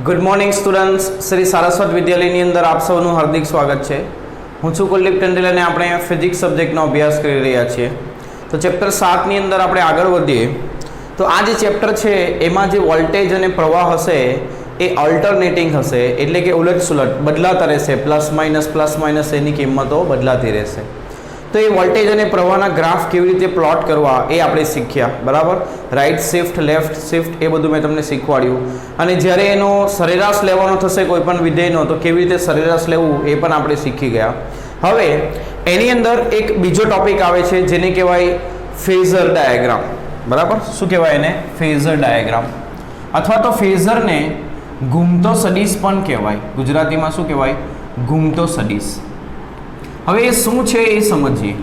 Good morning students, Shri Saraswat વિદ્યાલયની અંદર આપ સૌનું હાર્દિક સ્વાગત છે. હું છું કુલદીપ ટંડેલ અને આપણે ફિઝિક્સ સબ્જેક્ટનો અભ્યાસ કરી રહ્યા છીએ. તો ચેપ્ટર 7ની અંદર આપણે આગળ વધીએ તો આ જે ચેપ્ટર છે એમાં જે વોલ્ટેજ અને પ્રવાહ હશે એ ઓલ્ટરનેટિંગ હશે, એટલે કે ઉલટસુલટ બદલાતા રહેશે. પ્લસ માઇનસ એની કિંમતો બદલાતી રહેશે. તો એ વોલ્ટેજ અને પ્રવાહના ગ્રાફ કેવી રીતે પ્લોટ કરવા એ આપણે શીખ્યા, બરાબર. રાઈટ શિફ્ટ, લેફ્ટ શિફ્ટ એ બધું મેં તમને શીખવાડ્યું. અને જ્યારે એનો સરેરાશ લેવાનો થશે કોઈ પણ વિધેયનો તો કેવી રીતે સરેરાશ લેવું એ પણ આપણે શીખી ગયા. હવે એની અંદર એક બીજો ટોપિક આવે છે જેને કહેવાય ફેઝર ડાયાગ્રામ, બરાબર. શું કહેવાય એને? ફેઝર ડાયાગ્રામ, અથવા તો ફેઝરને ઘૂમતો સદિશ પણ કહેવાય. ગુજરાતીમાં શું કહેવાય? ઘૂમતો સદિશ. હવે એ શું છે એ સમજીએ.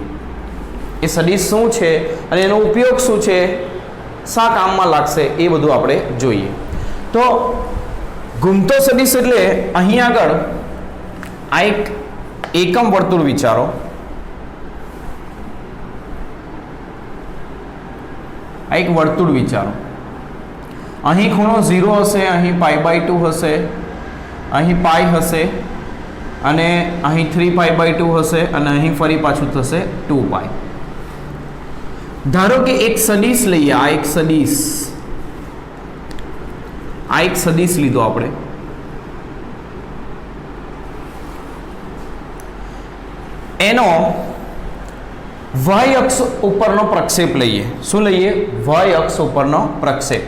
એ સદિશ શું છે અને એનો ઉપયોગ શું છે, શા કામમાં લાગશે એ બધું આપણે જોઈએ. તો ઘૂમતો સદિશ એટલે અહીં આગળ આ એક એકમ વર્તુળ વિચારો. આ એક વર્તુળ વિચારો. અહીં ખૂણો 0 હશે, અહીં π/2 હશે, અહીં પાઈ હશે, અને અહીં 3π/2 હશે, અને અહીં ફરી પાછું થશે 2π. ધારો કે એક સદિશ લઈએ. આ એક સદિશ લીધો આપણે. એનો y અક્ષ ઉપરનો પ્રક્ષેપ લઈએ. શું લઈએ? y અક્ષ ઉપરનો પ્રક્ષેપ.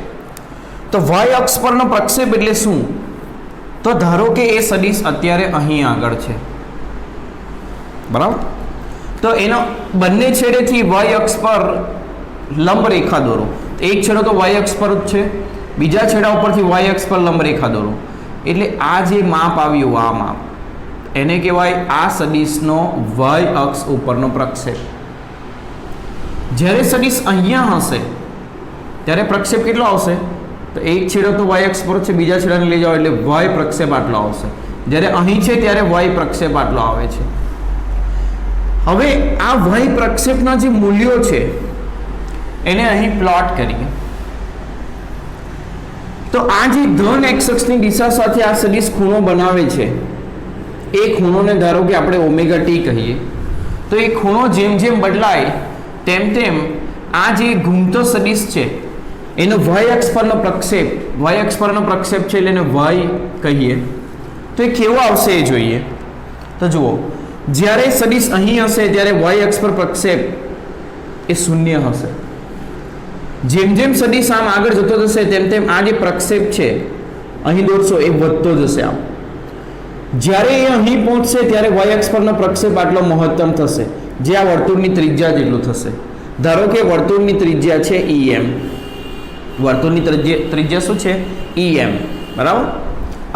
તો y અક્ષ પરનો પ્રક્ષેપ એટલે શું? તો ધારો કે એ સદિશ અત્યારે અહીં આગળ છે, બરાબર. તો એનો બંને છેડેથી y અક્ષ પર લંબ રેખા દોરો. એક છેડો તો y અક્ષ પર જ છે, બીજા છેડા ઉપરથી y અક્ષ પર લંબ રેખા દોરો. એટલે આ જે માપ આવ્યું, આ માપ એને કહેવાય આ સદિશનો y અક્ષ ઉપરનો પ્રક્ષેપ. જ્યારે સદિશ અહીંયા હશે ત્યારે પ્રક્ષેપ કેટલો આવશે? તો એક છેડો તો y અક્ષ પર છે, બીજા છેડાને લઈ જાઓ એટલે y પ્રક્ષેપ આટલો આવશે. જ્યારે અહીં છે ત્યારે y પ્રક્ષેપ આટલો આવે છે. હવે આ y પ્રક્ષેપના જે મૂલ્યો છે એને અહીં પ્લોટ કરીએ. તો આ જે ધન x અક્ષની દિશા સાથે આ સદિશ ખૂણો બનાવે છે, એ ખૂણોને ધારો કે આપણે ઓમેગા ટી કહીએ. તો એ ખૂણો જેમ જેમ બદલાય તેમ તેમ આ જે ઘૂમતો સદિશ છે એનો y અક્ષ પરનો પ્રક્ષેપ, y અક્ષ પરનો પ્રક્ષેપ છે એટલે એને y કહીએ. તો એ કેવો આવશે એ જોઈએ. તો જુઓ, જ્યારે સદિશ અહીં હશે ત્યારે y અક્ષ પર પ્રક્ષેપ એ 0 હશે. જેમ જેમ સદિશ આમ આગળ જતો જશે તેમ તેમ આ જે પ્રક્ષેપ છે અહીં દોરશો એ વધતો જશે આમ. જ્યારે એ અહીં પહોંચશે ત્યારે y અક્ષ પરનો પ્રક્ષેપ આટલો મહત્તમ થશે, જે આ વર્તુળની ત્રિજ્યા જેટલું થશે. ધારો કે વર્તુળની ત્રિજ્યા છે em. વર્તુળની ત્રિજ્યા શું છે? em, બરાબર.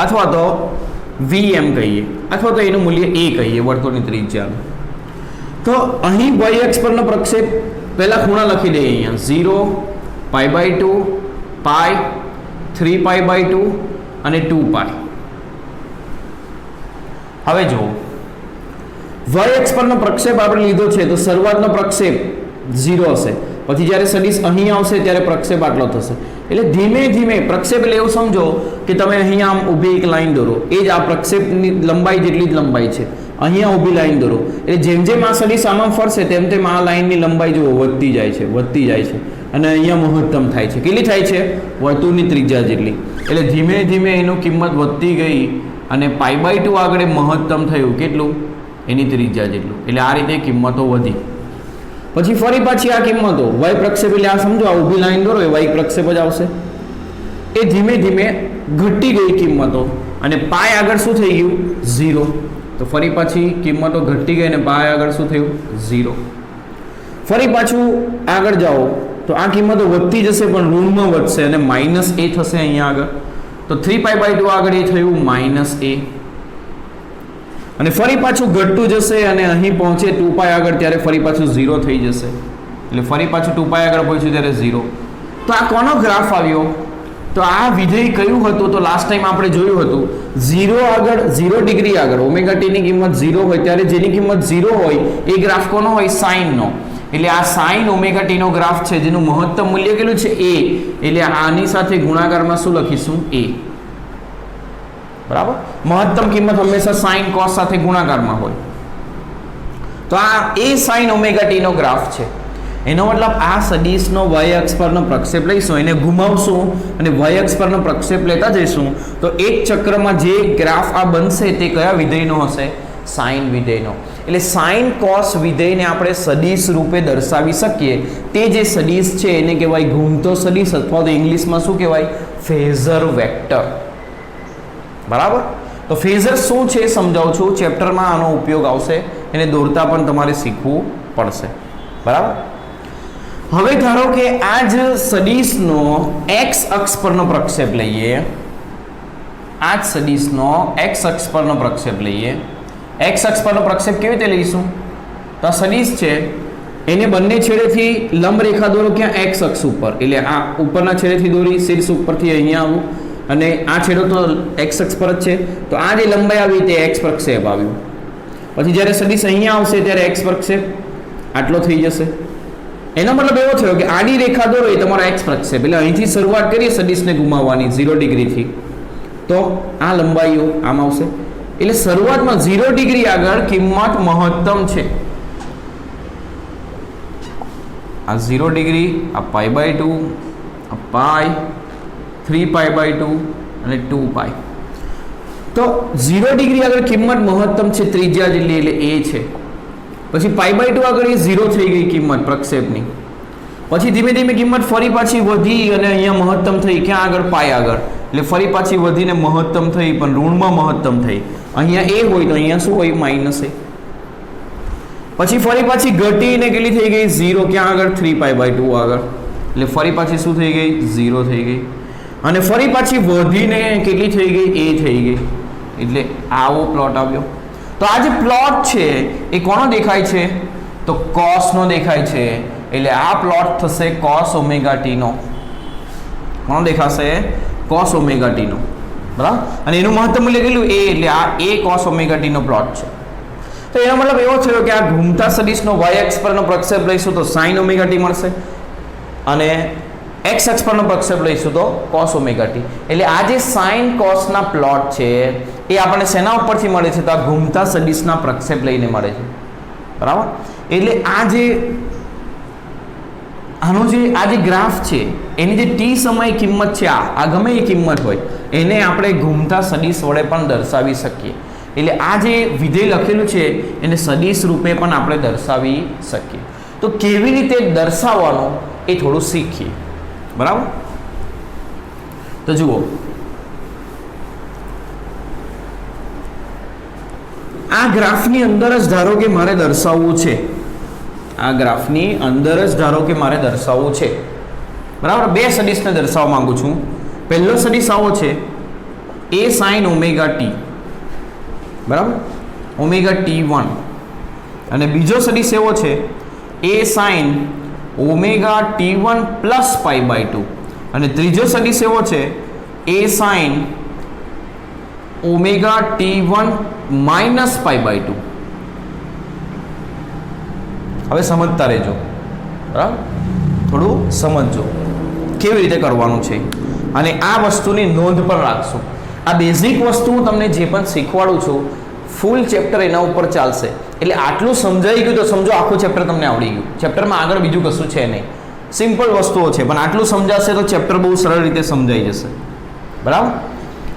અથવા તો vm કહીએ, અથવા તો એનું મૂલ્ય a કહીએ વર્તુળની ત્રિજ્યાનું. તો અહીં y અક્ષ પરનો પ્રક્ષેપ પહેલા ખૂણા લખી દઈએ. અહીંયા 0, π/2, π, 3π/2 અને 2π. હવે જુઓ, y અક્ષ પરનો પ્રક્ષેપ આપણે લીધો છે તો શરૂઆતનો પ્રક્ષેપ 0 હશે. પછી જ્યારે સદિશ અહીં આવશે ત્યારે પ્રક્ષેપ આટલો થશે. એટલે ધીમે ધીમે પ્રક્ષેપ એટલે એવું સમજો કે તમે અહીંયા આમ ઊભી એક લાઈન દોરો, એ જ આ પ્રક્ષેપની લંબાઈ જેટલી જ લંબાઈ છે. અહીંયા ઊભી લાઈન દોરો એટલે જેમ જેમ આ સદિશ આમાં ફરશે તેમ તેમ આ લાઈનની લંબાઈ જુઓ વધતી જાય છે અને અહીંયા મહત્તમ થાય છે. કેટલી થાય છે? વર્તુળની ત્રિજ્યા જેટલી. એટલે ધીમે ધીમે એનું કિંમત વધતી ગઈ અને π/2 આગળ મહત્તમ થયું. કેટલું? એની ત્રિજ્યા જેટલું. એટલે આ રીતે કિંમતો વધી. પછી ફરી પાછી આ કિંમતો y પ્રક્ષેપ એટલે આ સમજો આ ઊભી લાઈન દોરો એ y પ્રક્ષેપ જ આવશે. એ ધીમે ધીમે ઘટી ગઈ કિંમતો અને પાય આગળ શું થઈ ગયું? 0. તો ફરી પાછી કિંમતો ઘટી ગઈ અને પાય આગળ શું થયું? 0. ફરી પાછું આગળ જાઓ તો આ કિંમતો વધતી જશે પણ ઋણમાં વધશે અને -a થશે અહીંયા આગળ. તો 3π/2 આગળ એ થયું -a. અને ફરી પાછું ઘટતું જશે અને અહીં પહોંચે 2π આગળ ત્યારે ફરી પાછું 0 થઈ જશે. એટલે ફરી પાછું 2π આગળ પહોંચ્યું ત્યારે 0. તો આ કોનો ગ્રાફ આવ્યો? તો આ વિધેય કયું હતું? તો લાસ્ટ ટાઈમ આપણે જોયું હતું 0 આગળ 0 ડિગ્રી આગળ ઓમેગા ટીની કિંમત 0 હોય ત્યારે જેની કિંમત 0 હોય એ ગ્રાફ કોનો હોય? સાઇનનો. એટલે આ sin ઓમેગા t નો ગ્રાફ છે જેનું મહત્તમ મૂલ્ય કેટલું છે a, એટલે આની સાથે ગુણાકારમાં શું લખીશું a. બરાબર, મહત્તમ કિંમત હંમેશા સાઇન કોસ સાથે ગુણાકારમાં હોય. તો આ એ સાઇન ઓમેગા ટી નો ગ્રાફ છે. એનો મતલબ આ સદિશનો y અક્ષ પરનો પ્રક્ષેપ લઈશું, એને ઘુમાવશું અને y અક્ષ પરનો પ્રક્ષેપ લેતા જઈશું તો એક ચક્રમાં જે ગ્રાફ આ બનશે તે કયા વિધેયનો હશે? સાઇન વિધેયનો. એટલે સાઇન કોસ વિધેયને આપણે સદિશ રૂપે દર્શાવી શકીએ. તે જે સદિશ છે એને કહેવાય ઘૂમતો સદિશ, અથવા તો ઇંગ્લિશમાં શું કહેવાય? Phasor vector. બરાબર, તો ફેઝર શું છે સમજાવું છું. ચેપ્ટરમાં આનો ઉપયોગ આવશે, એને દોરતા પણ તમારે શીખવું પડશે. બરાબર, હવે ધારો કે આ જ સદિશનો x અક્ષ પરનો પ્રક્ષેપ લઈએ. આ જ સદિશનો x અક્ષ પરનો પ્રક્ષેપ લઈએ. x અક્ષ પરનો પ્રક્ષેપ કેવી રીતે લઈશું? તો આ સદિશ છે, એને બંને છેડેથી લંબ રેખા દોરો. ક્યાં? x અક્ષ ઉપર. એટલે આ ઉપરના છેડેથી દોરી, શીર્ષ ઉપરથી અહીંયા આવું, અને આ છેડો તો x અક્ષ પર જ છે, તો આ જે લંબાઈ આવી તે x પ્રક્ષેપ આવ્યું. પછી જ્યારે સદિશ અહીંયા આવશે ત્યારે x પ્રક્ષેપ આટલો થઈ જશે. એનો મતલબ એવો થયો કે આડી રેખા દોરો એ તમારો x પ્રક્ષેપ. એટલે અહીંથી શરૂઆત કરીએ સદિશને ઘુમાવવાની 0 ડિગ્રીથી, તો આ લંબાઈઓ આમ આવશે. એટલે શરૂઆતમાં 0 ડિગ્રી આગળ કિંમત મહત્તમ છે. આ 0 ડિગ્રી, આ π/2, આ પાઈ, 3π/2 અને 2π. તો 0 ડિગ્રી આગળ કિંમત મહત્તમ છે ત્રિજ્યા જેટલી, એટલે એ છે. પછી π/2 આગળ એ 0 થઈ ગઈ કિંમત પ્રક્ષેપની. પછી ધીમે ધીમે કિંમત ફરી પાછી વધી અને અહીંયા મહત્તમ થઈ. ક્યાં આગળ? પાઈ આગળ. એટલે ફરી પાછી વધીને મહત્તમ થઈ, પણ ઋણમાં મહત્તમ થઈ. અહીંયા એ હોય તો અહીંયા શું હોય? માઇનસ એ. પછી ફરી પાછી ઘટીને કેટલી થઈ ગઈ? 0. ક્યાં આગળ? 3π/2 આગળ. એટલે ફરી પાછી શું થઈ ગઈ? 0 થઈ ગઈ. અને ફરી પાછી વધીને કેટલી થઈ ગઈ? એ થઈ ગઈ. એટલે આવો પ્લોટ આવ્યો. તો આ જે પ્લોટ છે એ કોનો દેખાય છે? તો કોસનો દેખાય છે. એટલે આ પ્લોટ થશે cos ઓમેગા ટી નો. કોનો દેખાશે? cos ઓમેગા ટી નો. બરાબર, અને એનું મહત્તમ મૂલ્ય કેટલું? a. એટલે આ a cos ઓમેગા ટી નો પ્લોટ છે. તો એનો મતલબ એવો થયો કે આ ઘૂમતા સદિશનો y અક્ષ પરનો પ્રક્ષેપ લઈશું તો sin ઓમેગા ટી મળશે, અને x અક્ષ પરનો પ્રક્ષેપ લઈશું તો cos ઓમેગા ટી. એટલે આ જે sin cos ના પ્લોટ છે એ આપણને શેના ઉપરથી મળે છે? તો આ ઘૂમતા સદિશના પ્રક્ષેપ લઈને મળે છે. બરાબર, એટલે આ જે ગ્રાફ છે એની જે t સમય કિંમત છે, આ ગમે એ કિંમત હોય, એને આપણે ઘૂમતા સદિશ વડે પણ દર્શાવી શકીએ. એટલે આ જે વિધેય લખેલું છે એને સદિશ રૂપે પણ આપણે દર્શાવી શકીએ. તો કેવી રીતે દર્શાવવાનું એ થોડું શીખીએ. બરાબર, તો જુઓ, આ ગ્રાફની અંદર જ ધારો કે મારે દર્શાવવું છે. આ ગ્રાફની અંદર જ ધારો કે મારે દર્શાવવું છે. બરાબર, બે સદિશને દર્શાવવા માંગુ છું. પહેલો સદિશ આવો છે a sin ઓમેગા ટી. બરાબર, ઓમેગા t1. અને બીજો સદિશ એવો છે a sin omega t1 plus π/2. અને ત્રીજો સદિશ એવો છે a sin omega t1 minus π/2. હવે સમજતા રહેજો. બરાબર, થોડું સમજજો કેવી રીતે કરવાનું છે, અને આ વસ્તુની નોંધ પણ રાખશો. આ બેઝિક વસ્તુ હું તમને જે પણ શીખવાડું છું ફૂલ ચેપ્ટર એના ઉપર ચાલશે. એટલે આટલું સમજાઈ ગયું તો સમજો આખું ચેપ્ટર તમને આવડી ગયું. ચેપ્ટરમાં આગળ બીજું કશું છે નહીં, સિમ્પલ વસ્તુઓ છે, પણ આટલું સમજાશે તો ચેપ્ટર બહુ સરળ રીતે સમજાઈ જશે. બરાબર,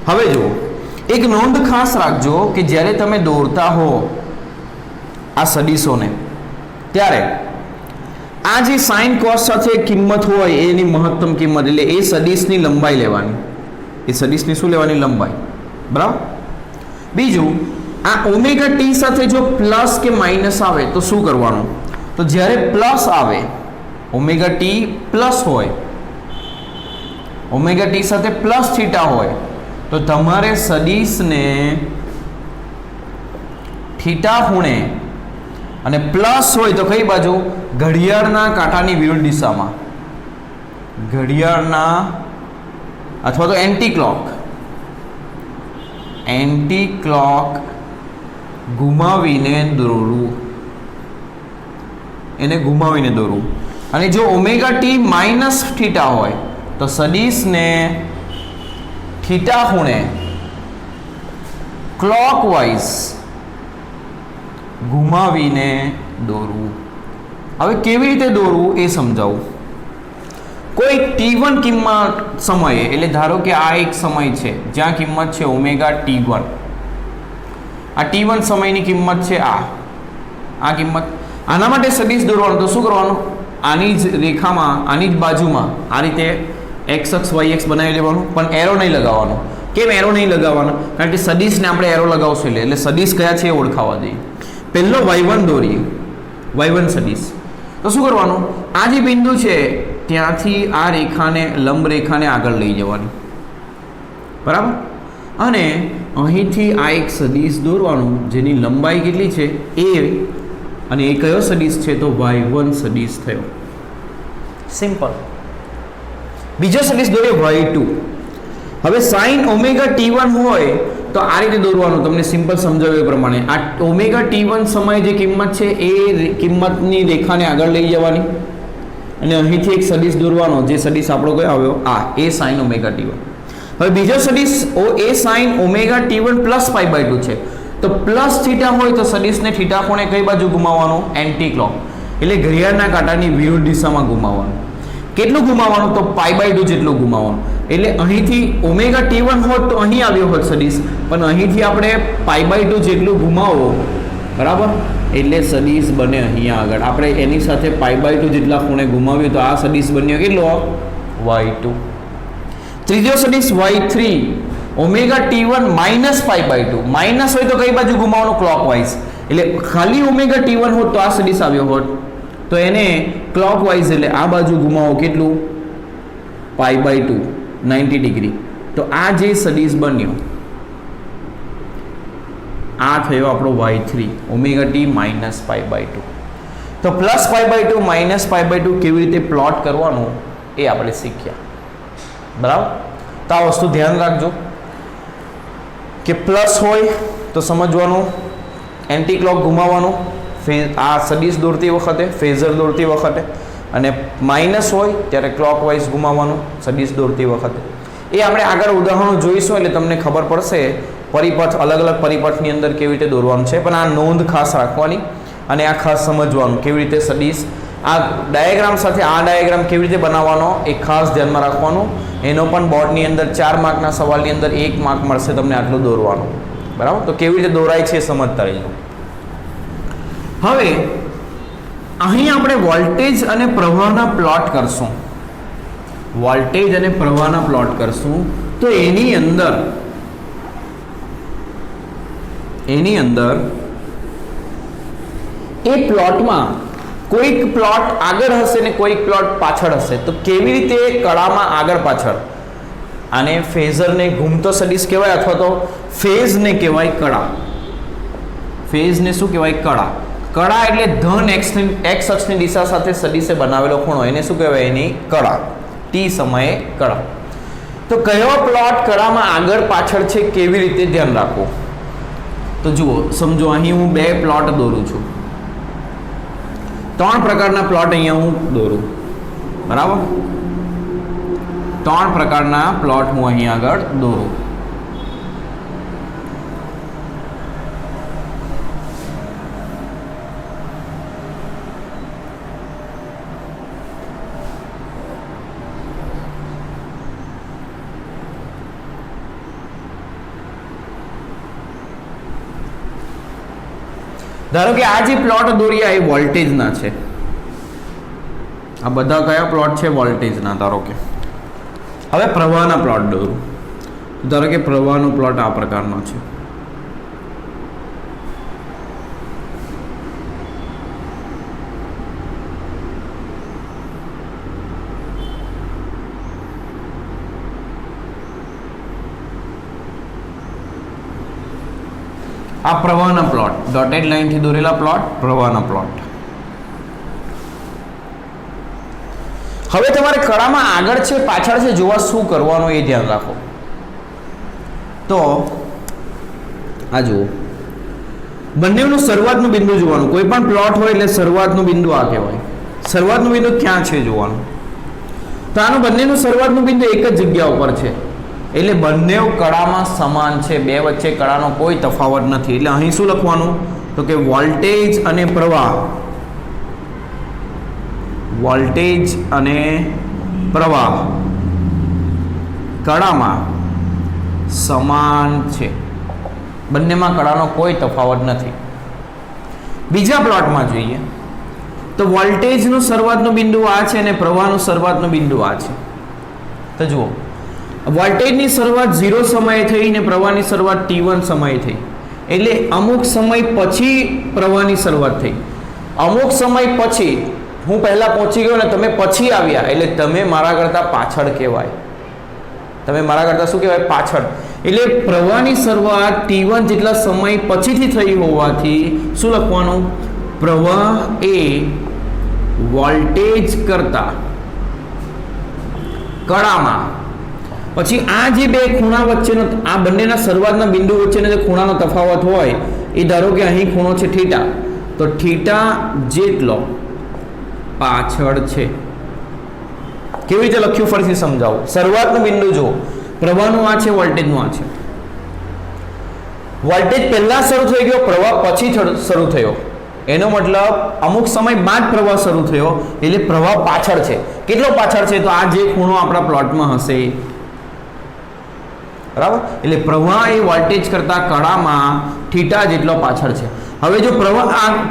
હવે જુઓ, એક નોંધ ખાસ રાખજો કે જ્યારે તમે દોરતા હો આ સદિશોને ત્યારે આ જે સાઇન કોસ સાથે કિંમત હોય એની મહત્તમ કિંમત, એટલે એ સદિશની લંબાઈ લેવાની. એ સદિશની શું લેવાની? લંબાઈ. બરાબર, બીજું, આ ઓમેગા ટી સાથે જો પ્લસ કે માઇનસ આવે તો શું કરવાનું? તો જ્યારે પ્લસ આવે, ઓમેગા ટી પ્લસ હોય, ઓમેગા ટી સાથે પ્લસ થીટા હોય, તો તમારે સદિશને થીટા ખૂણે, અને પ્લસ હોય તો કઈ બાજુ? ઘડિયાળના કાંટાની વિરુદ્ધ દિશામાં, ઘડિયાળના અથવા તો એન્ટી ક્લોક ઘુમાવીને દોરવું. એને ઘુમાવીને દોરવું. અને જો ઓમેગા ટી માઇનસ થીટા હોય તો સદિશને થીટા ખૂણે ક્લોકવાઇઝ ઘુમાવીને દોરવું. હવે કેવી રીતે દોરવું એ સમજાવું. કોઈ T1 કિંમત સમયે, એટલે ધારો કે આ એક સમય છે જ્યાં કિંમત છે ઓમેગા T1. આ T1 સમયની કિંમત છે આ કિંમત. આના માટે સદિશ દોરવાનું તો શું કરવાનું? આની જ રેખામાં, આની જ બાજુમાં આ રીતે x અક્ષ y અક્ષ બનાવી લેવાનું, પણ એરો નહીં લગાવવાનો. કેમ એરો નહીં લગાવવાનો? કારણ કે સદિશને આપણે એરો લગાવશું એટલે સદિશ કયા છે એ ઓળખાવા દઈએ. પહેલો y1 દોરીએ, y1 સદિશ. તો શું કરવાનું? આ જે બિંદુ છે ત્યાંથી આ રેખાને, લંબ રેખાને આગળ લઈ જવાની, બરાબર. અને અહીંથી આ એક સદિશ દોરવાનું જેની લંબાઈ કેટલી છે a, અને એ કયો સદિશ છે? તો y1 સદિશ થયો. સિમ્પલ. બીજો સદિશ દોરીએ y2. હવે sin ઓમેગા T1 હોય તો આ રીતે દોરવાનું. તમને સિમ્પલ સમજાવ્યું એ પ્રમાણે આ ઓમેગા T1 સમયે જે કિંમત છે એ કિંમતની રેખાને આગળ લઈ જવાની, અને અહીંથી એક સદિશ દોરવાનો. જે સદિશ આપણો કયો આવ્યો? a sin omega T1. હવે બીજો સદિશ a sin omega T1 plus π/2 છે. તો પ્લસ થીટા હોય તો સદિશને થીટા ખૂણે કઈ બાજુ ઘુમાવવાનું? એન્ટી ક્લોક, એટલે ઘડિયાળના કાંટાની વિરુદ્ધ દિશામાં ઘુમાવવાનું. કેટલું ઘુમાવવાનું? તો π/2 જેટલું ઘુમાવવાનું. એટલે અહીંથી ઓમેગા T1 હોત તો અહીં આવ્યો હોત સદિશ, પણ અહીંથી આપણે π/2 જેટલું ઘુમાવો, બરાબર. એટલે સદિશ બને અહીંયા આગળ. આપણે એની સાથે π/2 જેટલા ખૂણે ઘુમાવ્યું તો આ સદિશ બન્યો કેટલો? y2. ત્રીજો સદિશ y3 omega T1 minus π/2. Minus હોય તો કઈ બાજુ ઘુમાવવાનું? ક્લોકવાઇઝ. એટલે ખાલી ઓમેગા T1 હોત તો આ સદિશ આવ્યો હોત, તો એને ક્લોકવાઇઝ એટલે આ બાજુ ઘુમાવો. કેટલું? π/2, 90 ડિગ્રી. તો આ જે સદિશ બન્યો આ થયો આપણો y3 ઓમેગા t માઇનસ π/2. તો પ્લસ π/2 માઇનસ π/2 કેવી રીતે પ્લોટ કરવાનું એ આપણે શીખ્યા, બરાબર. તો આ વસ્તુ ધ્યાન રાખજો કે પ્લસ હોય તો સમજવાનું એન્ટી ક્લોક ઘુમાવવાનું આ સદિશ દોરતી વખતે, ફેઝર દોરતી વખતે, અને માઇનસ હોય ત્યારે ક્લોકવાઇઝ ઘુમાવવાનું સદિશ દોરતી વખતે. એ આપણે આગળ ઉદાહરણો જોઈશું એટલે તમને ખબર પડશે પરિપથ, અલગ અલગ પરિપથની અંદર કેવી રીતે દોરવાનું છે. પણ આ નોંધ ખાસ રાખવાની અને આ ખાસ સમજવાનું કેવી રીતે સદિશ, આ ડાયાગ્રામ સાથે આ ડાયાગ્રામ કેવી રીતે બનાવવાનો એ ખાસ ધ્યાનમાં રાખવાનું. એનો પણ બોર્ડની અંદર 4 માર્કના સવાલની અંદર 1 માર્ક મળશે તમને આટલું દોરવાનું, બરાબર. તો કેવી રીતે દોરાય છે એ સમજતા રહીજો. હવે અહીં આપણે વોલ્ટેજ અને પ્રવાહના પ્લોટ કરશું. વોલ્ટેજ અને પ્રવાહના પ્લોટ કરશું તો એની અંદર એ પ્લોટમાં કોઈક પ્લોટ આગળ હશે ને કોઈક પ્લોટ પાછળ હશે. તો કેવી રીતે કળામાં આગળ પાછળ? આને ફેઝરને ઘૂમતો સદિશ કહેવાય, અથવા તો ફેઝને કહેવાય કળા. ફેઝને શું કહેવાય? કળા. કળા એટલે ધન એક્સ અક્ષની દિશા સાથે સદિશે બનાવેલો ખૂણો, એને શું કહેવાય? એની કળા. ટી સમયે કળા. તો કયો પ્લોટ કળામાં આગળ પાછળ છે કેવી રીતે ધ્યાન રાખવું? તો જુઓ, સમજો અહીં હું 2 પ્લોટ દોરું છું. 3 પ્રકારના પ્લોટ અહીંયા હું દોરું, બરાબર. 3 પ્રકારના પ્લોટ હું અહીં આગળ દોરું. ધારો કે આ જે પ્લોટ દોર્યા એ વોલ્ટેજના છે. આ બધા કયા પ્લોટ છે? વોલ્ટેજના. ધારો કે હવે પ્રવાહના પ્લોટ દોરું. ધારો કે પ્રવાહનો પ્લોટ આ પ્રકારનો છે. આ પ્રવાહના પ્લોટ, ડોટેડ લાઇનથી દોરેલા પ્લોટ, પ્રવાહના પ્લોટ. હવે તમારે કળામાં આગળ છે પાછળ છે જોવા શું કરવાનું એ ધ્યાન રાખો. તો આ જુઓ, બંનેનું શરૂઆતનું બિંદુ જોવાનું. કોઈ પણ પ્લોટ હોય એટલે શરૂઆતનું બિંદુ આ કહેવાય. શરૂઆતનું બિંદુ ક્યાં છે જોવાનું. તો આનું બંનેનું શરૂઆતનું બિંદુ એક જ જગ્યા ઉપર છે. એટલે બંને કળામાં સમાન છે, બે વચ્ચે કળાનો કોઈ તફાવત નથી. એટલે અહીં શું લખવાનું તો કે વોલ્ટેજ અને પ્રવાહ, વોલ્ટેજ અને પ્રવાહ કળામાં સમાન છે, બંનેમાં કળાનો કોઈ તફાવત નથી. બીજા પ્લોટમાં જોઈએ તો વોલ્ટેજનું શરૂઆતનું બિંદુ આ છે અને પ્રવાહનું શરૂઆતનું બિંદુ આ છે. તો જુઓ, વોલ્ટેજની શરૂઆત 0 સમયે થઈ અને પ્રવાહની શરૂઆત t1 સમયે થઈ. એટલે અમુક સમય પછી પ્રવાહની શરૂઆત થઈ. અમુક સમય પછી હું પહેલા પહોંચી ગયો ને તમે પછી આવ્યા, એટલે તમે મારા કરતાં પાછળ કહેવાય. તમે મારા કરતાં શું કહેવાય? પાછળ. એટલે પ્રવાહની શરૂઆત t1 જેટલા સમય પછીથી થઈ હોવાથી શું લખવાનું? પ્રવાહ એ વોલ્ટેજ કરતા કળામાં, પછી આ જે બે ખૂણા વચ્ચેનો, આ બંનેના શરૂઆતના બિંદુ વચ્ચેનો જે ખૂણાનો તફાવત હોય એ ધારો કે અહીં ખૂણો છે થીટા, તો થીટા જેટલો પાછળ છે. કેવી રીતે લખ્યું ફરીથી સમજાવું. શરૂઆતનું બિંદુ જો પ્રવાહનું આ છે, વોલ્ટેજનું આ છે. વોલ્ટેજ પહેલા શરૂ થઈ ગયો, પ્રવાહ પછી શરૂ થયો. એનો મતલબ અમુક સમય બાદ પ્રવાહ શરૂ થયો, એટલે પ્રવાહ પાછળ છે. કેટલો પાછળ છે? તો આ જે ખૂણો આપણા પ્લોટમાં હશે, બરાબર. એટલે પ્રવાહ એ વોલ્ટેજ કરતા કળામાં થીટા જેટલો પાછળ છે. હવે જો પ્રવાહ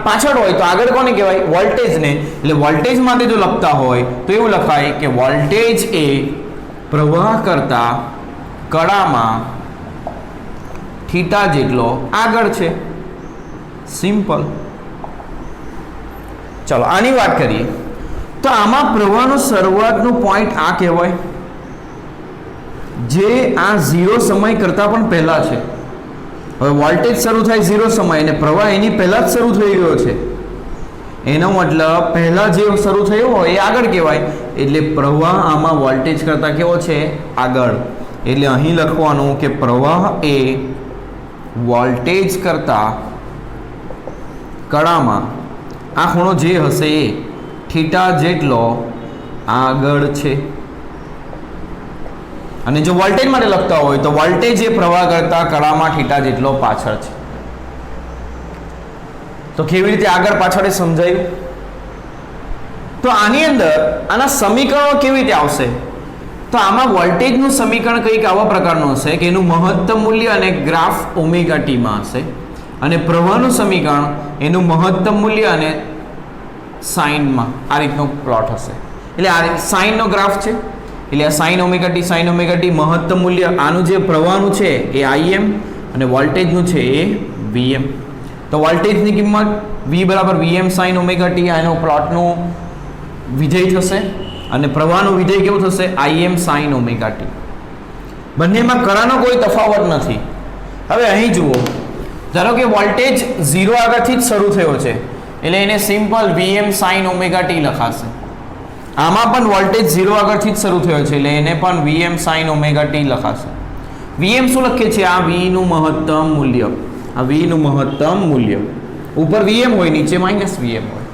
પાછળ હોય તો આગળ કોને કહેવાય? વોલ્ટેજને. એટલે વોલ્ટેજ માટે જો લખતા હોય તો એવું લખાય કે વોલ્ટેજ એ પ્રવાહ કરતા કળામાં થીટા જેટલો આગળ છે. સિમ્પલ. ચલો આની વાત કરીએ તો આમાં પ્રવાહનો શરૂઆતનું પોઈન્ટ આ કહેવાય, જે આ 0 સમય કરતા પણ પહેલા છે. હવે વોલ્ટેજ શરૂ થાય 0 સમય અને પ્રવાહ એની પહેલા જ શરૂ થઈ ગયો છે. એનો મતલબ પહેલા જે શરૂ થયો હોય એ આગળ કહેવાય. એટલે પ્રવાહ આમાં વોલ્ટેજ કરતા કેવો છે? આગળ. એટલે અહીં લખવાનું કે પ્રવાહ એ વોલ્ટેજ કરતા કળામાં આ ખૂણો જે હશે એ થીટા જેટલો આગળ છે. અને જો વોલ્ટેજ માટે લખતા હોય તો વોલ્ટેજ એ પ્રવાહ કરતા કળામાં થીટા જેટલો પાછળ છે. તો કેવી રીતે આગળ પાછળ એ સમજાયું. તો આની અંદર આના સમીકરણો કેવી રીતે આવશે? તો આમાં વોલ્ટેજનું સમીકરણ કંઈક આવા પ્રકારનું હશે કે એનું મહત્તમ મૂલ્ય અને ગ્રાફ ઓમેગા ટીમાં હશે, અને પ્રવાહનું સમીકરણ એનું મહત્તમ મૂલ્ય અને સાઇનમાં આ રીતનો પ્લોટ હશે. એટલે આ સાઇનનો ગ્રાફ છે, એટલે આ સાઇન ઓમેગા ટી મહત્તમ મૂલ્ય, આનું જે પ્રવાહનું છે એ Im અને વોલ્ટેજનું છે એ Vm. તો વોલ્ટેજની કિંમત V બરાબર Vm સાઇન ઓમેગા ટી, આનો પ્લોટનું વિધેય થશે, અને પ્રવાહનું વિધેય કેવું થશે? Im sine omega T. બંનેમાં કળાનો કોઈ તફાવત નથી. હવે અહીં જુઓ, ધારો કે વોલ્ટેજ 0 આગળથી જ શરૂ થયો છે, એટલે એને simple Vm sine omega T લખાશે. આમાં પણ વોલ્ટેજ 0 આગળથી જ શરૂ થયો છે, એટલે એને પણ Vm સાઇન ઓમેગા ટી લખાશે. Vm શું લખીએ છીએ? આ V નું મહત્તમ મૂલ્ય, આ V નું મહત્તમ મૂલ્ય. ઉપર Vm હોય, નીચે માઇનસ Vm હોય.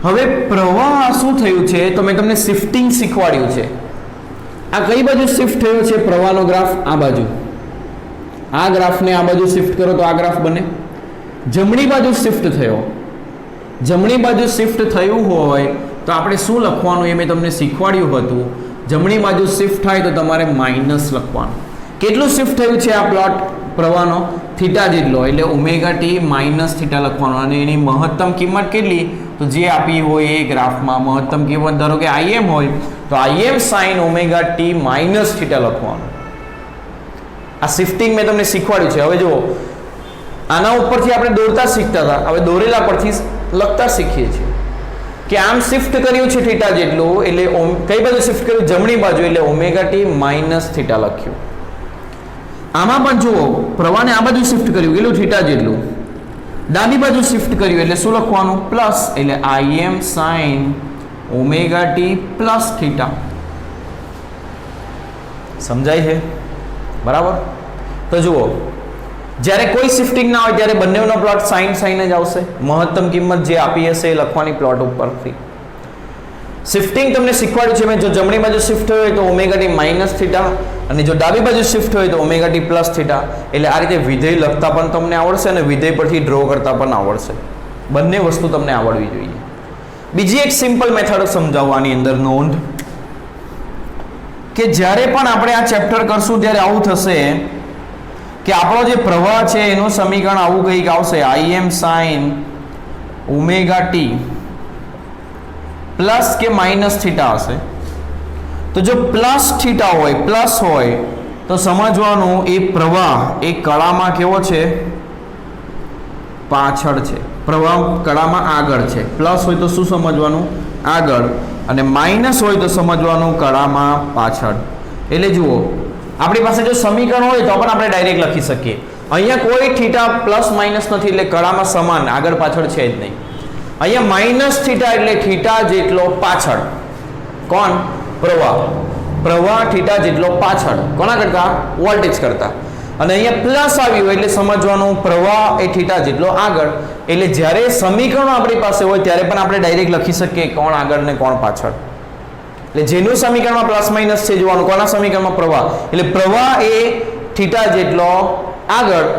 હવે પ્રવાહ શું થયું છે તો મેં તમને શિફ્ટિંગ શીખવાડ્યું છે. આ કઈ બાજુ શિફ્ટ થયો છે? પ્રવાહનો ગ્રાફ આ બાજુ. આ ગ્રાફને આ બાજુ શિફ્ટ કરો તો આ ગ્રાફ બને. જમણી બાજુ શિફ્ટ થયો. જમણી બાજુ શિફ્ટ થયું હોય તો આપણે શું લખવાનું એ મેં તમને શીખવાડ્યું હતું. જમણી બાજુ શિફ્ટ થાય તો તમારે માઇનસ લખવાનું. કેટલું શિફ્ટ થયું છે આ પ્લોટ પ્રવાહનો? થીટા જેટલો, એટલે ઓમેગા ટી માઇનસ થીટા લખવાનું. અને એની મહત્તમ કિંમત કેટલી? તો જે આપી હોય એ ગ્રાફમાં મહત્તમ કિંમત ધારો કે Im હોય તો Im sine omega T minus theta લખવાનું. આ શિફ્ટિંગ મેં તમને શીખવાડ્યું છે. હવે જુઓ, આના ઉપરથી આપણે દોરતા શીખતા હતા, હવે દોરેલા પરથી લખતા શીખીએ છીએ કે આમ શિફ્ટ કર્યું છે થીટા જેટલું, એટલે કઈ બાજુ શિફ્ટ કર્યું? જમણી બાજુ, એટલે ઓમેગા ટી માઇનસ થીટા લખ્યું. આમાં પણ જુઓ, પ્રવાહને આ બાજુ શિફ્ટ કર્યું, કેટલું? થીટા જેટલું. ડાબી બાજુ શિફ્ટ કર્યું એટલે શું લખવાનું? પ્લસ, એટલે Im sine omega T plus theta. સમજાય છે? બરાબર. તો જુઓ, જ્યારે કોઈ શિફ્ટિંગ ના હોય ત્યારે બંનેનો પ્લોટ સાઇન સાઇન જ આવશે. મહત્તમ કિંમત જે આપી હશે એ લખવાની પ્લોટ ઉપરથી. શિફ્ટિંગ તમને શીખવાડ્યું છે મેં, જો જમણી બાજુ શિફ્ટ હોય તો ઓમેગા ટી માઇનસ થીટા, અને જો ડાબી બાજુ શિફ્ટ હોય તો ઓમેગા ટી પ્લસ થીટા. એટલે આ રીતે વિધેય લખતા પણ તમને આવડશે અને વિધેય પરથી ડ્રો કરતા પણ આવડશે. બંને વસ્તુ તમને આવડવી જોઈએ. બીજી એક સિમ્પલ મેથડ સમજાવવાની અંદર નોંધ કે જ્યારે પણ આપણે આ ચેપ્ટર કરશું ત્યારે આવું થશે કે આપણો જે પ્રવાહ છે એનું સમીકરણ આવું કંઈક આવશે, Im sin omega T plus કે માઇનસ થીટા હશે. તો જો પ્લસ થીટા હોય, પ્લસ હોય, તો સમજવાનું એ પ્રવાહ એ કળામાં કેવો છે, પાછળ છે. પ્રવાહ કળામાં આગળ છે. પ્લસ હોય તો શું સમજવાનું, આગળ, અને માઇનસ હોય તો સમજવાનું કળામાં પાછળ. એટલે જુઓ, આપણી પાસે જો સમીકરણ હોય તો પણ આપણે ડાયરેક્ટ લખી શકીએ. અહીંયા કોઈ થીટા પ્લસ માઇનસ નથી, એટલે કળામાં સમાન, આગળ પાછળ છે જ નહીં. અહીંયા માઇનસ થીટા એટલે થીટા જેટલો પાછળ. કોણ? પ્રવાહ થીટા જેટલો પાછળ. કોના કરતા? વોલ્ટેજ કરતા. અને અહીંયા પ્લસ આવ્યું એટલે સમજવાનું પ્રવાહ એ થીટા જેટલો આગળ. એટલે જ્યારે સમીકરણો આપણી પાસે હોય ત્યારે પણ આપણે ડાયરેક્ટ લખી શકીએ કોણ આગળ ને કોણ પાછળ. એટલે જેનું સમીકરણમાં પ્લસ માઇનસ છે જોવાનું, કોના સમીકરણમાં પ્રવાહ. એટલે પ્રવાહ એ થીટા જેટલો આગળ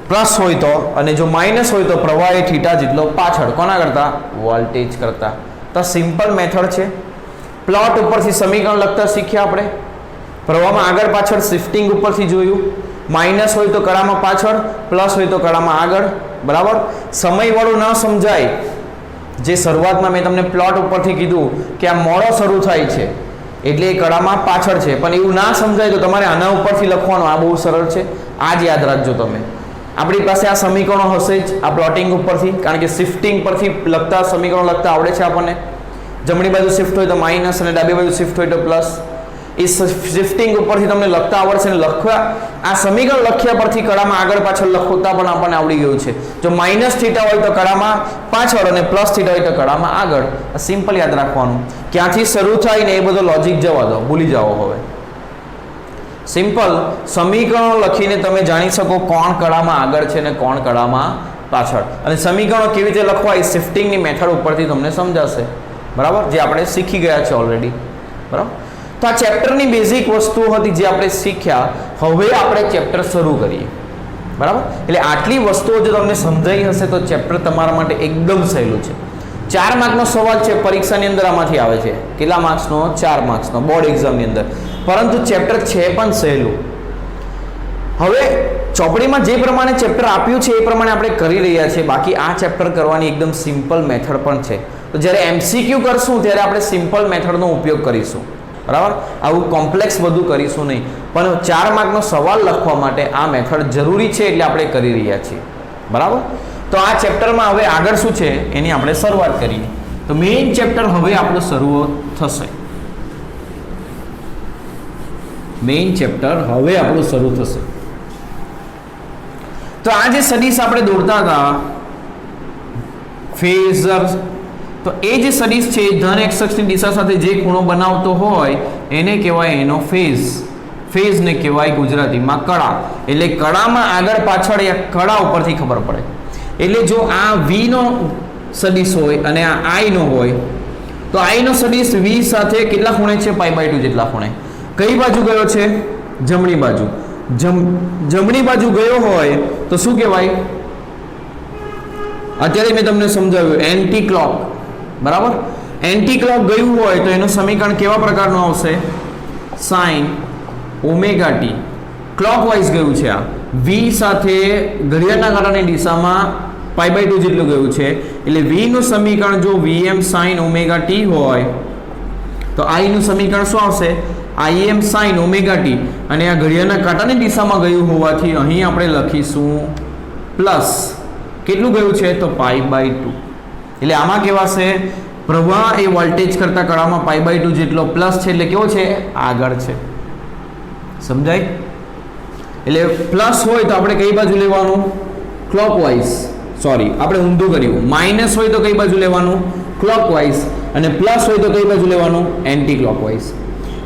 પ્લસ હોય તો, અને જો માઇનસ હોય તો પ્રવાહ એ થીટા જેટલો પાછળ. કોના કરતા? વોલ્ટેજ કરતા. તો સિમ્પલ મેથડ છે. પ્લોટ ઉપરથી સમીકરણ લખતા શીખ્યા આપણે. પ્રવાહમાં આગળ પાછળ શિફ્ટિંગ ઉપરથી જોયું. માઇનસ હોય તો કળામાં પાછળ, પ્લસ હોય તો કળામાં આગળ. બરાબર. સમયવાળું ન સમજાય, જે શરૂઆતમાં મેં તમને પ્લોટ ઉપરથી કીધું કે આ મોડો શરૂ થાય છે એટલે એ કળામાં પાછળ છે, પણ એવું ના સમજાય તો તમારે આના ઉપરથી લખવાનું. આ બહુ સરળ છે, આ જ યાદ રાખજો તમે. આપણી પાસે આ સમીકરણો હશે જ આ પ્લોટિંગ ઉપરથી, કારણ કે શિફ્ટિંગ પરથી લખતા સમીકરણો લખતા આવડે છે આપણને. જમણી બાજુ શિફ્ટ હોય તો માઇનસ અને ડાબી બાજુ શિફ્ટ હોય તો પ્લસ. એ શિફ્ટિંગ ઉપરથી તમને લખતા આવડશે, ને લખવા આ સમીકરણ લખ્યા પરથી કળામાં આગળ પાછળ લખતા પણ આપણને આવડી ગયું છે. જો માઇનસ થીટા હોય તો કળામાં પાછળ અને પ્લસ થીટા હોય તો કળામાં આગળ. આ સિમ્પલ યાદ રાખવાનું. ક્યાંથી શરૂ થાય ને એ બધો લોજિક જવા દો, ભૂલી જાઓ. હવે સિમ્પલ સમીકરણો લખીને તમે જાણી શકો કોણ કળામાં આગળ છે ને કોણ કળામાં પાછળ. અને સમીકરણો કેવી રીતે લખવા એ શિફ્ટિંગની મેથડ ઉપરથી તમને સમજાશે. બરાબર, જે આપણે શીખી ગયા છે ઓલરેડી. બરાબર. તો આ ચેપ્ટરની બેઝિક વસ્તુઓ હતી જે આપણે શીખ્યા. હવે આપણે ચેપ્ટર શરૂ કરીએ. બરાબર. એટલે આટલી વસ્તુઓ જો તમને સમજાઈ હશે તો ચેપ્ટર તમારા માટે એકદમ સહેલું છે. 4 માર્કનો સવાલ છે પરીક્ષાની અંદર, આમાંથી આવે છે. કેટલા માર્ક્સનો? 4 માર્ક્સનો બોર્ડ એક્ઝામની અંદર. પરંતુ ચેપ્ટર છે પણ સહેલું. હવે ચોપડીમાં જે પ્રમાણે ચેપ્ટર આપ્યું છે એ પ્રમાણે આપણે કરી રહ્યા છીએ. બાકી આ ચેપ્ટર કરવાની એકદમ સિમ્પલ મેથડ પણ છે. તો જ્યારે MCQ કરશું ત્યારે આપણે સિમ્પલ મેથડનો ઉપયોગ કરીશું. બરાબર. આવું કોમ્પ્લેક્સ બધું કરીશું નહીં, પણ 4 માર્કનો સવાલ લખવા માટે આ મેથડ જરૂરી છે, એટલે આપણે કરી રહ્યા છીએ. બરાબર. તો આ ચેપ્ટરમાં હવે આગળ શું છે એની આપણે શરૂઆત કરીએ. તો મેઇન ચેપ્ટર હવે આપણું શરૂ થશે. મેઇન ચેપ્ટર હવે આપણું શરૂ થશે. તો આ જે સદિશ આપણે દોરતા હતા ફેઝર, તો એ જે સદિશ છે ધન x અક્ષની દિશા સાથે જે ખૂણો બનાવતો હોય એને કહેવાય એનો ફેઝ. ફેઝને કહેવાય ગુજરાતીમાં કળા. એટલે કળામાં આગળ પાછળ એ કળા ઉપરથી ખબર પડે. એટલે જો આ v નો સદિશ હોય અને આ i નો હોય તો i નો સદિશ v સાથે કેટલા ખૂણે છે? π/2 જેટલા ખૂણે. કઈ બાજુ ગયો છે? જમણી બાજુ. જમણી બાજુ ગયો હોય તો શું કહેવાય? અત્યારે મેં તમને સમજાવ્યું એન્ટી ક્લોક. બરાબર. એન્ટી ક્લોક ગયું હોય તો એનું સમીકરણ કેવા પ્રકારનું આવશે? Sine omega T. ક્લોકવાઇઝ ગયું છે આ. v સાથે ઘડિયાળના કાંટાની દિશામાં π/2 જેટલું ગયું છે. એટલે v નું સમીકરણ જો vm sin ઓમેગા ટી હોય તો i નું સમીકરણ શું આવશે? Im sin omega T. અને આ ઘડિયાળના કાંટાની દિશામાં ગયું હોવાથી અહીં આપણે લખીશું પ્લસ. કેટલું ગયું છે? તો π/2. એટલે આમાં કેવાશે? પ્રવાહ એ વોલ્ટેજ કરતા કળામાં π/2 જેટલો પ્લસ છે, એટલે કેવો છે? આગળ છે. સમજાય? એટલે પ્લસ હોય તો આપણે કઈ બાજુ લેવાનું? ક્લોકવાઇઝ. સોરી, આપણે ઊંધું કર્યું. માઇનસ હોય તો કઈ બાજુ લેવાનું? ક્લોકવાઇઝ. અને પ્લસ હોય તો કઈ બાજુ લેવાનું? Anti clockwise.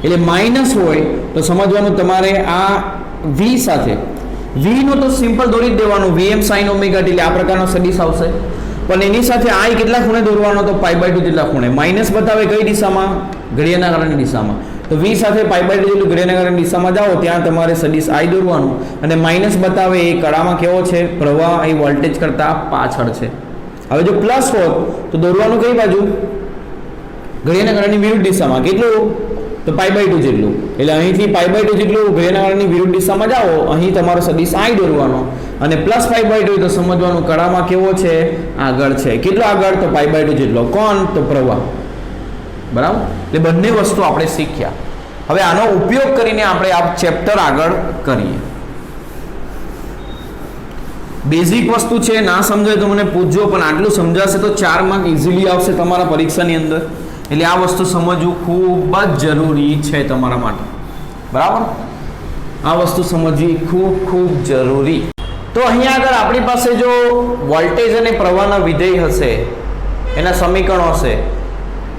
એટલે માઇનસ હોય તો સમજવાનું તમારે આ v સાથે v નો તો સિમ્પલ દોરી જ દેવાનું, vm sin ઓમેગા ટી. એટલે આ પ્રકારનો સદિશ આવશે. પણ એની સાથે I કેટલા ખૂણે દોરવાનો તો π/2 જેટલા ખૂણે. માઇનસ બતાવે કઈ દિશામાં? ઘડિયાળના કાંટાની દિશામાં. તો V સાથે π/2 જેટલું ઘડિયાળના કાંટાની દિશામાં જાઓ ત્યાં તમારે સદિશ I દોરવાનું, અને માઇનસ બતાવે એ કળામાં કેવો છે? પ્રવાહ એ વોલ્ટેજ કરતાં પાછળ છે. હવે જો પ્લસ હોત તો દોરવાનું કઈ બાજુ? ઘડિયાળના કાંટાની વિરુદ્ધ દિશામાં. કેટલું? તો π/2 જેટલું. એટલે અહીંથી π/2 જેટલું ઘડિયાળના કાંટાની વિરુદ્ધ દિશામાં જાઓ, અહીં તમારો સદિશ I દોરવાનો, અને પ્લસ π/2 તો સમજવાનું કળામાં કેવો છે? આગળ છે. કેટલો આગળ? તો π/2 જેટલો. કોણ? તો પ્રવાહ. બરાબર? એટલે બંને વસ્તુ આપણે શીખ્યા. હવે આનો ઉપયોગ કરીને આપણે આ ચેપ્ટર આગળ કરીએ. બેઝિક વસ્તુ છે, ના સમજાય તો મને પૂછજો, પણ આટલું સમજાશે તો 4 માર્ક ઇઝીલી આવશે તમારા પરીક્ષાની અંદર. એટલે આ વસ્તુ સમજવું ખૂબ જ જરૂરી છે તમારા માટે. બરાબર? આ વસ્તુ સમજવી ખૂબ ખૂબ જરૂરી. તો અહીંયા આગળ આપણી પાસે જો વોલ્ટેજ અને પ્રવાહના વિધેય હશે, એના સમીકરણો હશે,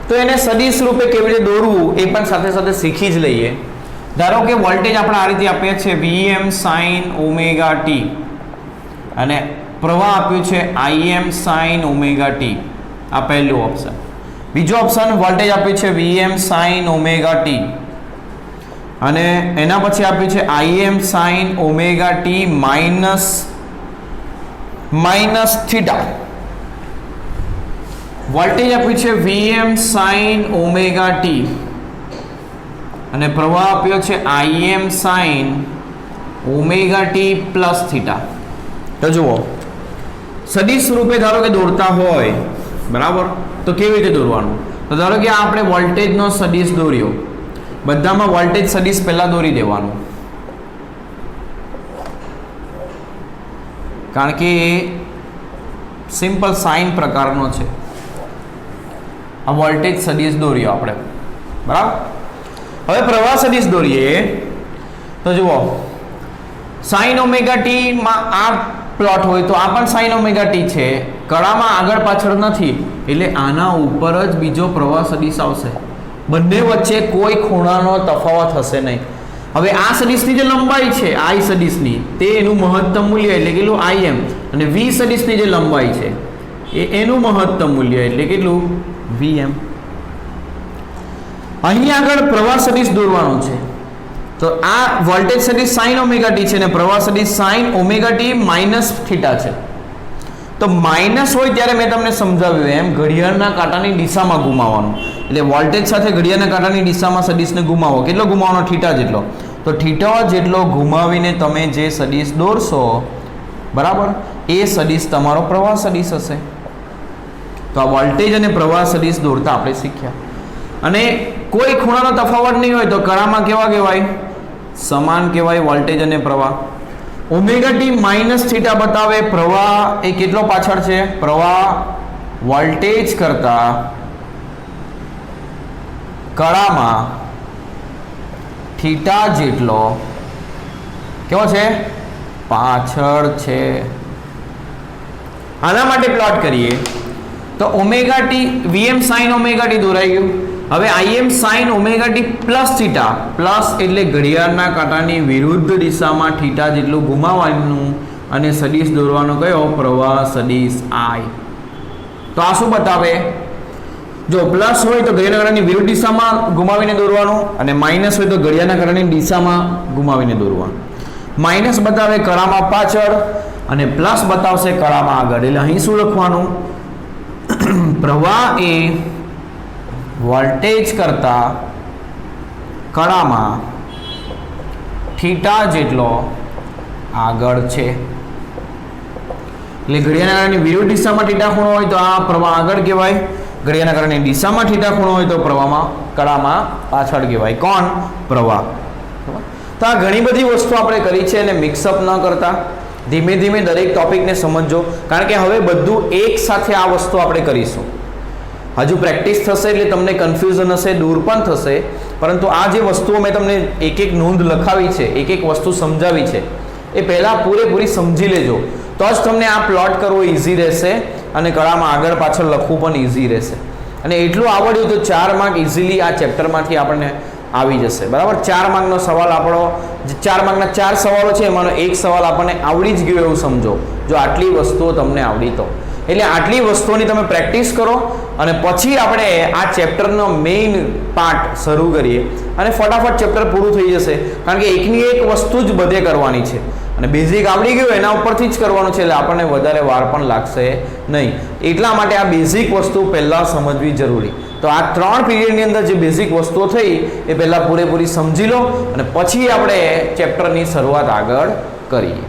તો એને સદિશ રૂપે કેવી રીતે દોરવું એ પણ સાથે સાથે શીખી જ લઈએ. ધારો કે વોલ્ટેજ આપણે આ રીતે આપ્યા છે Vm sin ઓમેગા t, અને પ્રવાહ આપ્યું છે Im sin ઓમેગા t. આ પહેલું ઓપ્શન. બીજો ઓપ્શન વોલ્ટેજ આપ્યું છે Vm sin ઓમેગા t, અને એના પછી આપ્યું છે Im sin omega t minus theta. Voltage આપ્યું છે Vm sin ઓમેગા t, અને પ્રવાહ આપ્યો છે Im sin omega t plus theta. તો જુઓ, સદિશ રૂપે ધારો કે દોરતા હોય, બરાબર, તો કેવી રીતે દોરવાનું? તો ધારો કે આપણે વોલ્ટેજનો સદિશ દોર્યો. બધામાં વોલ્ટેજ સદિશ પહેલા દોરી દેવાનું, કારણ કે એ સિમ્પલ સાઇન પ્રકારનો છે. આ વોલ્ટેજ સદિશ દોર્યો આપણે, બરાબર. હવે પ્રવાહ સદિશ દોરીએ તો જુઓ, સાઇન ઓમેગા ટી માં આ પ્લોટ હોય તો આ પણ સાઇન ઓમેગા ટી છે, કળામાં આગળ પાછળ નથી, એટલે આના ઉપર જ બીજો પ્રવાહ સદિશ આવશે. બંને વચ્ચે કોઈ ખૂણાનો તફાવત હશે નહીં. હવે આ સદિશની જે લંબાઈ છે I સદિશની, તે એનું મહત્તમ મૂલ્ય એટલે કેટલું? Im. અને V સદિશની જે લંબાઈ છે એનું મહત્તમ મૂલ્ય એટલે કેટલું? Vm. અહીં આગળ પ્રવાહ સદિશ દોરવાનો છે. તો આ વોલ્ટેજ સદિશ sin ઓમેગા t છે, અને પ્રવાહ સદિશ sin omega t minus theta છે. તો માઇનસ હોય ત્યારે મેં તમને સમજાવ્યું એમ ઘડિયાળના કાંટાની દિશામાં ઘુમાવવાનું. એટલે વોલ્ટેજ સાથે ઘડિયાળના કાંટાની દિશામાં સદિશને ઘુમાવો. કેટલો ઘુમાવવાનો? થીટા જેટલો. તો થીટા જેટલો ઘુમાવીને તમે જે સદિશ દોરશો, બરાબર, એ સદિશ તમારો પ્રવાહ સદિશ હશે. તો આ વોલ્ટેજ અને પ્રવાહ સદિશ દોરતા આપણે શીખ્યા. અને કોઈ ખૂણાનો તફાવત નહીં હોય તો કળામાં કેવા કહેવાય? સમાન કહેવાય વોલ્ટેજ અને પ્રવાહ. ઓમેગા ટી માઇનસ થીટા બતાવે પ્રવાહ એ કેટલો પાછળ છે? પ્રવાહ વોલ્ટેજ કરતા કળામાં થીટા જેટલો કેવો છે? પાછળ છે. આના માટે પ્લોટ કરીએ તો omega T Vm sin omega T દોરાઈ ગયું. હવે Im sin omega T plus theta, plus એટલે ઘડિયાળના કાંટાની વિરુદ્ધ દિશામાં થીટા જેટલું ઘુમાવવાનું, અને સદિશ દોરવાનો કયો? પ્રવાહ સદિશ I. તો આ શું બતાવે? જો પ્લસ હોય તો ઘડિયાળના કાંટાની વિરુદ્ધ દિશામાં ઘુમાવીને દોરવાનું, અને માઇનસ હોય તો ઘડિયાળના કાંટાની દિશામાં ઘુમાવીને દોરવાનું. માઇનસ બતાવે કળામાં પાછળ, અને પ્લસ બતાવશે કળામાં આગળ. એટલે અહીં શું લખવાનું? પ્રવાહ એ વોલ્ટેજ કરતા કળામાં થીટા જેટલો આગળ છે. એટલે ઘડિયાળના કાંટાની વિરુદ્ધ દિશામાં થીટા ખૂણો હોય તો આ પ્રવાહ આગળ કહેવાય. ઘડિયાળના કાંટાની દિશામાં થીટા ખૂણો હોય તો પ્રવાહમાં કળામાં પાછળ કહેવાય. કોણ? પ્રવાહ. તો આ ઘણી બધી વસ્તુ આપણે કરી છે, અને મિક્સઅપ ન કરતા ધીમે ધીમે દરેક ટોપિકને સમજજો, કારણ કે હવે બધું એક સાથે આ વસ્તુ આપણે કરીશું. હજુ પ્રેક્ટિસ થશે એટલે તમને કન્ફ્યુઝન હશે, દૂર પણ થશે, પરંતુ આ જે વસ્તુઓ મેં તમને એક એક નોંધ લખાવી છે, એક એક વસ્તુ સમજાવી છે, એ પહેલાં પૂરેપૂરી સમજી લેજો, તો જ તમને આ પ્લોટ કરવો ઇઝી રહેશે, અને કળામાં આગળ પાછળ લખવું પણ ઇઝી રહેશે. અને એટલું આવડ્યું તો 4 માર્ક ઇઝીલી આ ચેપ્ટરમાંથી આપણને આવી જશે. બરાબર? 4 માર્કનો સવાલ આપણો, 4 માર્કના 4 સવાલો છે, એમાંનો એક સવાલ આપણને આવડી જ ગયો એવું સમજો, જો આટલી વસ્તુઓ તમને આવડી તો. એટલે આટલી વસ્તુઓની તમે પ્રેક્ટિસ કરો અને પછી આપણે આ ચેપ્ટરનો મેઇન પાર્ટ શરૂ કરીએ અને ફટાફટ ચેપ્ટર પૂરું થઈ જશે, કારણ કે એકની એક વસ્તુ જ બધે કરવાની છે અને બેઝિક આવડી ગયું એના ઉપરથી જ કરવાનું છે, એટલે આપણને વધારે વાર પણ લાગશે નહીં. એટલા માટે આ બેઝિક વસ્તુ પહેલાં સમજવી જરૂરી. તો આ 3 પીરિયડની અંદર જે બેઝિક વસ્તુઓ થઈ એ પહેલાં પૂરેપૂરી સમજી લો અને પછી આપણે ચેપ્ટરની શરૂઆત આગળ કરીએ.